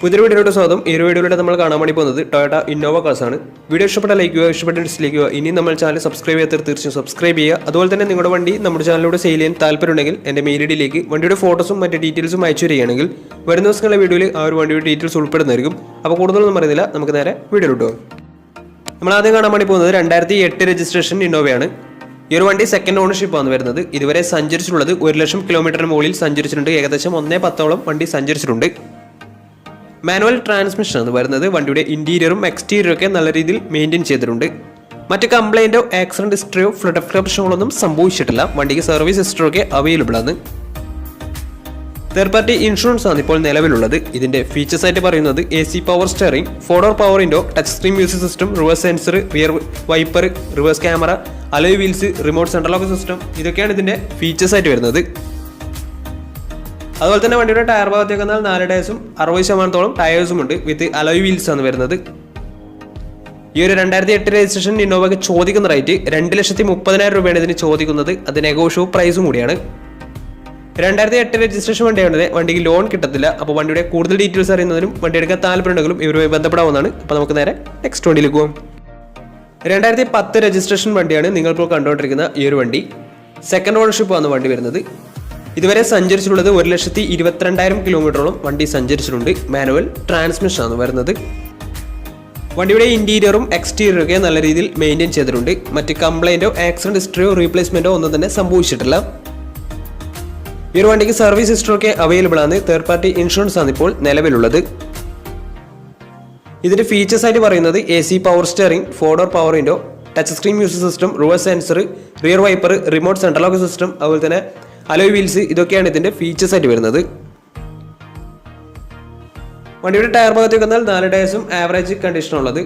പുതിയൊരു വീഡിയോയുടെ സ്വാഗതം. ഈ ഒരു വീഡിയോയിലൂടെ നമ്മൾ കാണാൻ വേണ്ടി പോകുന്നത് ടൊയോട്ട ഇന്നോവ കാർസ് ആണ്. വീഡിയോ ഇഷ്ടപ്പെട്ട ലൈക്ക് ചെയ്യുക, ഇഷ്ടപ്പെട്ട ഡിസ്ലൈക്ക് ചെയ്യുക. ഇനി നമ്മൾ ചാനൽ സബ്സ്ക്രൈബ് ചെയ്യാത്ത തീർച്ചയായും സബ്സ്ക്രൈബ് ചെയ്യുക. അതുപോലെ തന്നെ നിങ്ങളുടെ വണ്ടി നമ്മുടെ ചാനലിലൂടെ സെയിൽ ചെയ്യാൻ താല്പര്യമുണ്ടെങ്കിൽ എൻ്റെ മെയിൽ ഐഡിയിലേക്ക് വണ്ടിയുടെ ഫോട്ടോസും മറ്റ് ഡീറ്റെയിൽസും അയച്ചു തരികയാണെങ്കിൽ വരുന്ന ദിവസങ്ങളിലെ വീഡിയോയിൽ ആ ഒരു വണ്ടിയുടെ ഡീറ്റെയിൽസ് ഉൾപ്പെടുന്നതായിരിക്കും. അപ്പോൾ കൂടുതലൊന്നും പറയുന്നില്ല, നമുക്ക് നേരെ വീഡിയോ കിട്ടും. നമ്മൾ ആദ്യം കാണാൻ വേണ്ടി പോകുന്നത് 2008 രജിസ്ട്രേഷൻ ഇന്നോവയാണ്. ഈ ഒരു വണ്ടി സെക്കൻഡ് ഓണർഷിപ്പ് ആണ് വരുന്നത്. ഇതുവരെ സഞ്ചരിച്ചിട്ടുള്ളത് 1,00,000 കിലോമീറ്ററിന് മുകളിൽ സഞ്ചരിച്ചിട്ടുണ്ട്. ഏകദേശം 1.10 വണ്ടി സഞ്ചരിച്ചിട്ടുണ്ട്. മാനുവൽ ട്രാൻസ്മിഷൻ ആണ് വരുന്നത്. വണ്ടിയുടെ ഇന്റീരിയറും എക്സ്റ്റീരിയറും ഒക്കെ നല്ല രീതിയിൽ മെയിൻറ്റെയിൻ ചെയ്തിട്ടുണ്ട്. മറ്റ് കംപ്ലൈൻറ്റോ ആക്സിഡന്റ് ഹിസ്റ്ററിയോ ഫ്ലഡ് പ്രശ്നങ്ങളൊന്നും സംഭവിച്ചിട്ടില്ല. വണ്ടിക്ക് സർവീസ് ഹിസ്റ്ററി ഒക്കെ അവൈലബിൾ ആണ്. തേർഡ് പാർട്ടി ഇൻഷുറൻസ് ആണ് ഇപ്പോൾ നിലവിലുള്ളത്. ഇതിന്റെ ഫീച്ചേഴ്സ് ആയിട്ട് പറയുന്നത് AC power steering, 4-door power window, touch screen music system, reverse sensor, rear wiper, reverse camera, alloy wheels, remote central lock system, ഇതൊക്കെയാണ് ഇതിന്റെ ഫീച്ചേഴ്സ് ആയിട്ട് വരുന്നത്. അതുപോലെ തന്നെ വണ്ടിയുടെ ടയർ ഭാഗത്തേക്ക് വന്നാൽ 4 ടയേഴ്സും 60% ടയേഴ്സും ഉണ്ട്. വിത്ത് അലോയ് വീൽസ് ആണ് വരുന്നത്. ഈ ഒരു 2008 രജിസ്ട്രേഷൻ ഇന്നോവയ്ക്ക് ചോദിക്കുന്ന റേറ്റ് 2,30,000 രൂപയാണ് ഇതിന് ചോദിക്കുന്നത്. അത് നെഗോഷ്യബിൾ പ്രൈസും കൂടിയാണ്. 2008 രജിസ്ട്രേഷൻ വണ്ടിയാണെങ്കിൽ വണ്ടിക്ക് ലോൺ കിട്ടത്തില്ല. അപ്പോൾ വണ്ടിയുടെ കൂടുതൽ ഡീറ്റെയിൽസ് അറിയുന്നതിനും വണ്ടി എടുക്കാൻ താല്പര്യമുണ്ടെങ്കിലും ഇവരുമായി ബന്ധപ്പെടാവുന്നതാണ്. അപ്പോൾ നമുക്ക് നേരെ നെക്സ്റ്റ് വണ്ടിയിലേക്ക് പോകും. 2010 രജിസ്ട്രേഷൻ വണ്ടിയാണ് നിങ്ങളിപ്പോൾ കണ്ടുകൊണ്ടിരിക്കുന്ന ഈ ഒരു വണ്ടി. സെക്കൻഡ് ഓണർഷിപ്പ് ആണ് വണ്ടി വരുന്നത്. ഇതുവരെ സഞ്ചരിച്ചിട്ടുള്ളത് 1,22,000 കിലോമീറ്ററോളം വണ്ടി സഞ്ചരിച്ചിട്ടുണ്ട്. മാനുവൽ ട്രാൻസ്മിഷൻ ആണ് വരുന്നത്. വണ്ടിയുടെ ഇന്റീരിയറും എക്സ്റ്റീരിയറും ഒക്കെ നല്ല രീതിയിൽ മെയിൻറ്റെയിൻ ചെയ്തിട്ടുണ്ട്. മറ്റ് കംപ്ലൈൻറ്റോ ആക്സിഡന്റ് ഹിസ്റ്ററിയോ റീപ്ലേസ്മെന്റോ ഒന്നും തന്നെ സംഭവിച്ചിട്ടില്ല. ഈ ഒരു വണ്ടിക്ക് സർവീസ് ഹിസ്റ്ററി ഒക്കെ അവൈലബിൾ ആണ്. തേർഡ് പാർട്ടി ഇൻഷുറൻസ് ആണ് ഇപ്പോൾ നിലവിലുള്ളത്. ഇതിന്റെ ഫീച്ചേഴ്സ് ആയിട്ട് പറയുന്നത് AC power steering, 4-door power window, touch screen music system, reverse sensor, rear wiper, remote central lock system, അതുപോലെ തന്നെ അലോയ് വീൽസ്, ഇതൊക്കെയാണ് ഇതിന്റെ ഫീച്ചേഴ്സ് ആയിട്ട് വരുന്നത്. വണ്ടിയുടെ ടയർ ഭാഗത്തേക്ക് വന്നാൽ 4 ടയേഴ്സും ആവറേജ് കണ്ടീഷനുള്ളത്.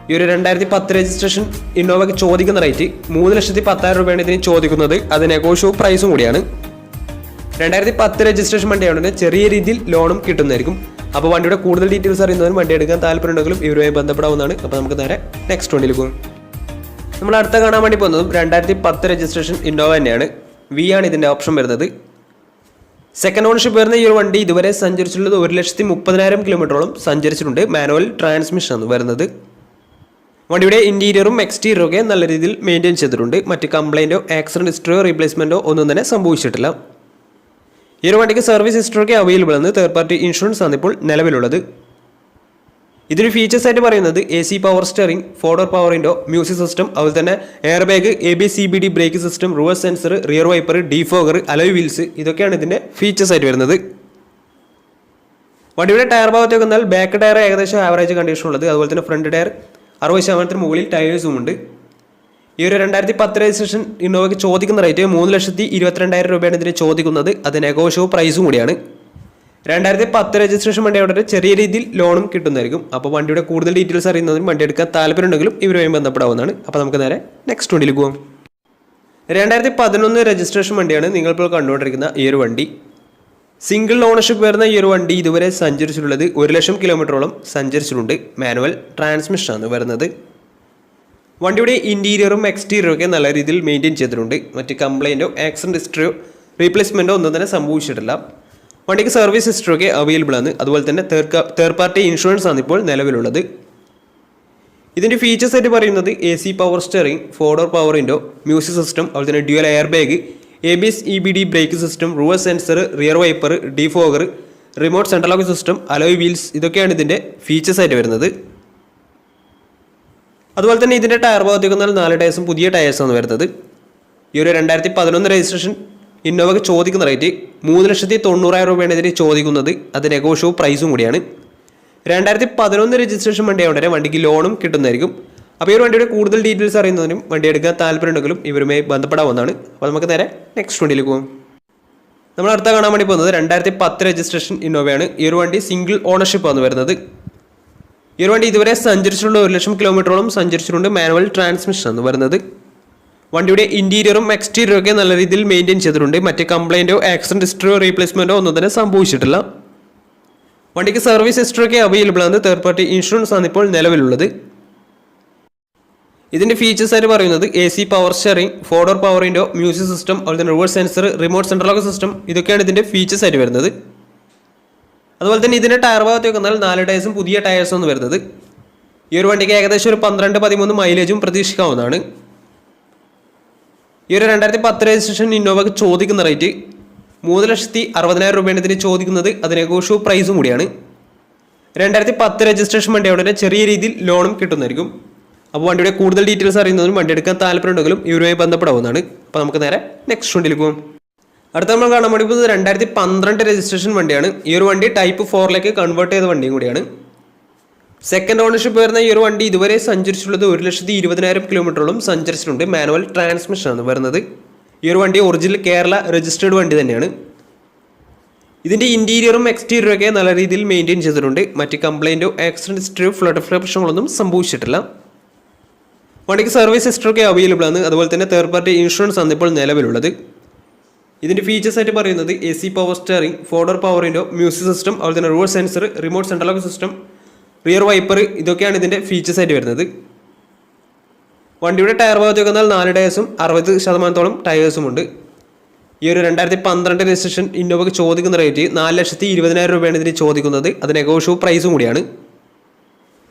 ഈ ഒരു 2010 രജിസ്ട്രേഷൻ ഇന്നോവയ്ക്ക് ചോദിക്കുന്ന റേറ്റ് 3,10,000 രൂപയാണ് ഇതിന് ചോദിക്കുന്നത്. അത് നെഗോഷ്യബിൾ പ്രൈസും കൂടിയാണ്. 2010 രജിസ്ട്രേഷൻ വണ്ടിയാണെങ്കിൽ ചെറിയ രീതിയിൽ ലോണും കിട്ടുന്നതായിരിക്കും. അപ്പോൾ വണ്ടിയുടെ കൂടുതൽ ഡീറ്റെയിൽസ് അറിയുന്നതിനും വണ്ടി എടുക്കാൻ താല്പര്യമുണ്ടെങ്കിലും ഇവരുമായി ബന്ധപ്പെടാവുന്നതാണ്. അപ്പോൾ നമുക്ക് നേരെ നെക്സ്റ്റ് വണ്ടിയിൽ പോകും. നമ്മൾ അടുത്ത കാണാൻ വേണ്ടി പോകുന്നതും 2010 രജിസ്ട്രേഷൻ ഇന്നോവ തന്നെയാണ്. V ആണ് ഇതിൻ്റെ ഓപ്ഷൻ വരുന്നത്. സെക്കൻഡ് ഓണർഷിപ്പ് വരുന്ന ഈ ഒരു വണ്ടി ഇതുവരെ സഞ്ചരിച്ചിട്ടുള്ളത് 1,30,000 കിലോമീറ്ററോളം സഞ്ചരിച്ചിട്ടുണ്ട്. മാനുവൽ ട്രാൻസ്മിഷൻ ആണ് വരുന്നത്. വണ്ടിയുടെ ഇന്റീരിയറും എക്സ്റ്റീരിയറും ഒക്കെ നല്ല രീതിയിൽ മെയിൻറ്റെയിൻ ചെയ്തിട്ടുണ്ട്. മറ്റ് കംപ്ലൈൻറ്റോ ആക്സിഡന്റ് ഹിസ്റ്ററിയോ റീപ്ലേസ്മെന്റോ ഒന്നും തന്നെ സംഭവിച്ചിട്ടില്ല. ഈ ഒരു വണ്ടിക്ക് സർവീസ് ഹിസ്റ്ററി ഒക്കെ അവൈലബിൾ ആണ്. തേർഡ് പാർട്ടി ഇൻഷുറൻസ് ആണ് ഇപ്പോൾ നിലവിലുള്ളത്. ഇതിന് ഫീച്ചേഴ്സ് ആയിട്ട് പറയുന്നത് AC power steering, 4-door power window, music system, അതുപോലെ തന്നെ air bag, ABS CBD brake system, reverse sensor, rear wiper, defogger, alloy wheels, ഇതൊക്കെയാണ് ഇതിന്റെ ഫീച്ചേഴ്സ് ആയിട്ട് വരുന്നത്. വണ്ടിയുടെ ടയർ ഭാഗത്തേക്ക് വന്നാൽ ബാക്ക് ടയർ ഏകദേശം ആവറേജ് കണ്ടീഷൻ ഉള്ളത്. അതുപോലെ തന്നെ ഫ്രണ്ട് ടയർ 60% മുകളിൽ ടയേഴ്സും ഉണ്ട്. ഈ ഒരു 2010 രജിസ്ട്രേഷൻ ഇന്നോവയ്ക്ക് ചോദിക്കുന്ന റേറ്റ് 3,22,000 രൂപയാണ് ഇതിന് ചോദിക്കുന്നത്. അത് നെഗോഷ്യബിൾ പ്രൈസും കൂടിയാണ്. 2010 രജിസ്ട്രേഷൻ വണ്ടിയോടെ ചെറിയ രീതിയിൽ ലോണും കിട്ടുന്നതായിരിക്കും. അപ്പോൾ വണ്ടിയുടെ കൂടുതൽ ഡീറ്റെയിൽസ് അറിയുന്നതിനും വണ്ടി എടുക്കാൻ താല്പര്യമുണ്ടെങ്കിലും ഇവരുമായി ബന്ധപ്പെടാവുന്നതാണ്. അപ്പോൾ നമുക്ക് നേരെ നെക്സ്റ്റ് വണ്ടിയിൽ പോകാം. 2011 രജിസ്ട്രേഷൻ വണ്ടിയാണ് നിങ്ങളിപ്പോൾ കണ്ടുകൊണ്ടിരിക്കുന്ന ഈ ഒരു വണ്ടി. സിംഗിൾ ഓണർഷിപ്പ് വരുന്ന ഈ ഒരു വണ്ടി ഇതുവരെ സഞ്ചരിച്ചിട്ടുള്ളത് 1,00,000 കിലോമീറ്ററോളം സഞ്ചരിച്ചിട്ടുണ്ട്. മാനുവൽ ട്രാൻസ്മിഷൻ ആണ് വരുന്നത്. വണ്ടിയുടെ ഇന്റീരിയറും എക്സ്റ്റീരിയറും ഒക്കെ നല്ല രീതിയിൽ മെയിൻറ്റെയിൻ ചെയ്തിട്ടുണ്ട്. മറ്റ് കംപ്ലൈൻറ്റോ ആക്സിഡന്റ് ഹിസ്റ്ററിയോ റീപ്ലേസ്മെൻറ്റോ ഒന്നും തന്നെ സംഭവിച്ചിട്ടില്ല. വണ്ടിക്ക് സർവീസ് ഹിസ്റ്ററി ഒക്കെ അവൈലബിൾ ആണ്. അതുപോലെ തന്നെ തേർഡ് പാർട്ടി ഇൻഷുറൻസ് ആണ് ഇപ്പോൾ നിലവിലുള്ളത്. ഇതിൻ്റെ ഫീച്ചേഴ്സ് ആയിട്ട് പറയുന്നത് AC power steering, 4-door power window, music system, അതുപോലെ തന്നെ dual air bag, ABS EBD brake system, reverse sensor, rear wiper, defogger, remote central lock system, alloy wheels, ഇതൊക്കെയാണ് ഇതിൻ്റെ ഫീച്ചേഴ്സ് ആയിട്ട് വരുന്നത്. അതുപോലെ തന്നെ ഇതിൻ്റെ ടയർ ഭാഗത്തേക്ക് വന്നാൽ 4 ടയേഴ്സും പുതിയ ടയേഴ്സാണ് വരുന്നത്. ഈ ഒരു 2011 രജിസ്ട്രേഷൻ ഇന്നോവയ്ക്ക് ചോദിക്കുന്ന റേറ്റ് 3,90,000 രൂപയാണ് ഇതിന് ചോദിക്കുന്നത്. അത് നെഗോഷ്യബിൾ പ്രൈസും കൂടിയാണ്. 2011 രജിസ്ട്രേഷൻ വണ്ടിയായതുകൊണ്ട് വണ്ടിക്ക് ലോണും കിട്ടുന്നതായിരിക്കും. അപ്പോൾ ഈ ഒരു വണ്ടിയുടെ കൂടുതൽ ഡീറ്റെയിൽസ് അറിയുന്നതിനും വണ്ടി എടുക്കാൻ താല്പര്യമുണ്ടെങ്കിലും ഇവരുമായി ബന്ധപ്പെടാവുന്നതാണ്. അപ്പോൾ നമുക്ക് നേരെ നെക്സ്റ്റ് വണ്ടിയിലേക്ക് പോകും. നമ്മൾ അടുത്ത കാണാൻ വേണ്ടി പോകുന്നത് 2010 രജിസ്ട്രേഷൻ ഇന്നോവയാണ്. ഈ ഒരു വണ്ടി സിംഗിൾ ഓണർഷിപ്പ് ആണ് വരുന്നത്. ഈ ഒരു വണ്ടി ഇതുവരെ സഞ്ചരിച്ചിട്ടുള്ള 1,00,000 കിലോമീറ്ററോളം സഞ്ചരിച്ചിട്ടുണ്ട്. മാനുവൽ ട്രാൻസ്മിഷൻ ആണ് വരുന്നത്. വണ്ടിയുടെ ഇന്റീരിയറും എക്സ്റ്റീരിയറും ഒക്കെ നല്ല രീതിയിൽ മെയിൻറ്റെയിൻ ചെയ്തിട്ടുണ്ട്. മറ്റ് കംപ്ലൈൻറ്റോ ആക്സിഡന്റ് ഹിസ്റ്ററിയോ റീപ്ലേസ്മെന്റോ ഒന്നും തന്നെ സംഭവിച്ചിട്ടില്ല. വണ്ടിക്ക് സർവീസ് ഹിസ്റ്ററി ഒക്കെ അവൈലബിൾ ആണ്. തേർഡ് പാർട്ടി ഇൻഷുറൻസ് ആണ് ഇപ്പോൾ നിലവിലുള്ളത്. ഇതിൻ്റെ ഫീച്ചേഴ്സ് ആയിട്ട് പറയുന്നത് AC power steering, 4-door power window, music system, അതുപോലെ തന്നെ reverse sensor, remote central lock system, ഇതൊക്കെയാണ് ഇതിൻ്റെ ഫീച്ചേഴ്സ് ആയിട്ട് വരുന്നത്. അതുപോലെ തന്നെ ഇതിൻ്റെ ടയർ ഭാഗത്തേക്ക് വന്നാൽ 4 ടയേഴ്സും പുതിയ ടയേഴ്സാണ് വരുന്നത്. ഈ ഒരു വണ്ടിക്ക് ഏകദേശം ഒരു 12-13 മൈലേജും പ്രതീക്ഷിക്കാവുന്നതാണ്. ഈ ഒരു 2010 രജിസ്ട്രേഷൻ ഇന്നോവയ്ക്ക് ചോദിക്കുന്ന റേറ്റ് 3,60,000 രൂപയാണ് ഇതിന് ചോദിക്കുന്നത്. അത് നെഗോഷ്യബിൾ പ്രൈസും കൂടിയാണ്. 2010 രജിസ്ട്രേഷൻ വണ്ടിയോടെ തന്നെ ചെറിയ രീതിയിൽ ലോണും കിട്ടുന്നതായിരിക്കും. അപ്പോൾ വണ്ടിയുടെ കൂടുതൽ ഡീറ്റെയിൽസ് അറിയുന്നതും വണ്ടി എടുക്കാൻ താല്പര്യമുണ്ടെങ്കിലും ഇവരുമായി ബന്ധപ്പെടാവുന്നതാണ്. അപ്പോൾ നമുക്ക് നേരെ നെക്സ്റ്റ് വണ്ടിയിലേക്ക് പോകും. അടുത്ത നമ്മൾ കാണാൻ വേണ്ടി പോകുന്നത് 2012 രജിസ്ട്രേഷൻ വണ്ടിയാണ്. ഈ ഒരു വണ്ടി ടൈപ്പ് 4ലേക്ക് കൺവേർട്ട് ചെയ്ത വണ്ടിയും കൂടിയാണ്. സെക്കൻഡ് ഓണർഷിപ്പ് വരുന്ന ഈ ഒരു വണ്ടി ഇതുവരെ സഞ്ചരിച്ചിട്ടുള്ളത് 1,20,000 കിലോമീറ്ററോളം സഞ്ചരിച്ചിട്ടുണ്ട്. മാനുവൽ ട്രാൻസ്മിഷനാണ് വരുന്നത്. ഈ ഒരു വണ്ടി ഒറിജിനൽ കേരള രജിസ്റ്റേർഡ് വണ്ടി തന്നെയാണ്. ഇതിൻ്റെ ഇൻറ്റീരിയറും എക്സ്റ്റീരിയറും ഒക്കെ നല്ല രീതിയിൽ മെയിൻറ്റെയിൻ ചെയ്തിട്ടുണ്ട്. മറ്റ് കംപ്ലൈൻറ്റോ ആക്സിഡൻറ്റ് ഹിസ്റ്ററിയോ ഫ്ലഡ് പ്രശ്നങ്ങളൊന്നും സംഭവിച്ചിട്ടില്ല. വണ്ടിക്ക് സർവീസ് ഹിസ്റ്ററൊക്കെ അവൈലബിൾ ആണ്. അതുപോലെ തന്നെ തേർഡ് പാർട്ടി ഇൻഷുറൻസ് ആണ് ഇപ്പോൾ നിലവിലുള്ളത്. ഇതിൻ്റെ ഫീച്ചേഴ്സ് ആയിട്ട് പറയുന്നത് AC power steering, 4-door power window, music system, അതുപോലെ തന്നെ reverse sensor, remote central lock system, rear wiper, ഇതൊക്കെയാണ് ഇതിൻ്റെ ഫീച്ചേഴ്സ് ആയിട്ട് വരുന്നത്. വണ്ടിയുടെ ടയർ ഭാഗത്തേക്ക് വന്നാൽ 4 ടയേഴ്സും 60% ടയേഴ്സും ഉണ്ട്. ഈ ഒരു 2012 രജിസ്ട്രേഷൻ ഇന്നോവയ്ക്ക് ചോദിക്കുന്ന റേറ്റ് 4,20,000 രൂപയാണ് ഇതിന് ചോദിക്കുന്നത്. അത് നെഗോഷ്യബിൾ പ്രൈസും കൂടിയാണ്.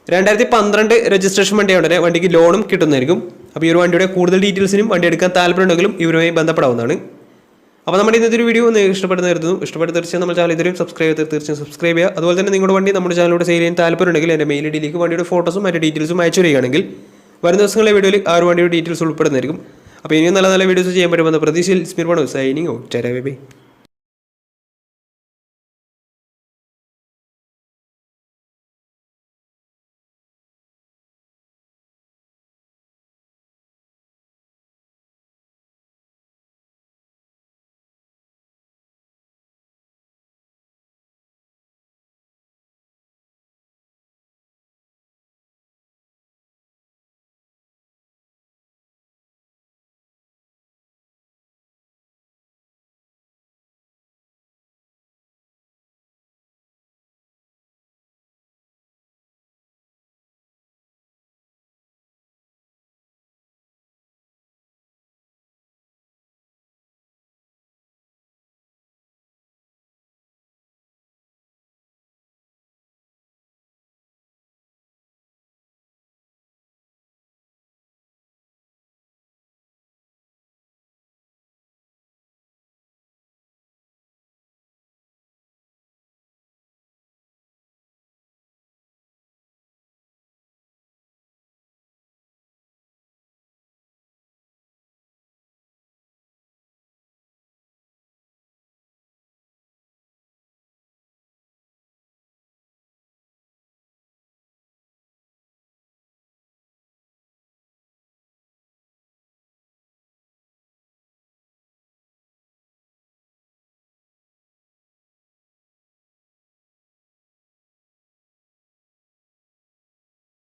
2012 രജിസ്ട്രേഷൻ വണ്ടിയോടെ വണ്ടിക്ക് ലോണും കിട്ടുന്നതായിരിക്കും. അപ്പോൾ ഈ ഒരു വണ്ടിയുടെ കൂടുതൽ ഡീറ്റെയിൽസിനും വണ്ടി എടുക്കാൻ താല്പര്യമുണ്ടെങ്കിലും ഇവരുമായി ബന്ധപ്പെടാവുന്നതാണ്. അപ്പോൾ നമ്മുടെ ഇന്നത്തെ ഒരു വീഡിയോ നിങ്ങൾക്ക് ഇഷ്ടപ്പെടുന്നതായിരുന്നു. തീർച്ചയായും നമ്മുടെ ചാനൽ ഇതുവരെയും തീർച്ചയായും സബ്സ്ക്രൈബ് ചെയ്യുക. അതുപോലെ തന്നെ നിങ്ങളുടെ വണ്ടി നമ്മുടെ ചാനലിലൂടെ സെയിൽ ചെയ്യാൻ താല്പര്യമുണ്ടെങ്കിൽ എൻ്റെ മെയിൽ ഐഡിയിലേക്ക് വണ്ടിയുടെ ഫോട്ടോസും മറ്റു ഡീറ്റെയിൽസും അയച്ചു വരികയാണെങ്കിൽ വരുന്ന ദിവസങ്ങളിലെ വീഡിയോയിൽ ആ ഒരു വണ്ടിയുടെ ഡീറ്റെയിൽസ് ഉൾപ്പെടുന്നതായിരിക്കും. അപ്പോൾ ഇനിയും നല്ല നല്ല വീഡിയോസ് ചെയ്യാൻ പറ്റുമെന്ന പ്രതീക്ഷയിൽ സൈനിങ് ഔട്ട്. ബൈ.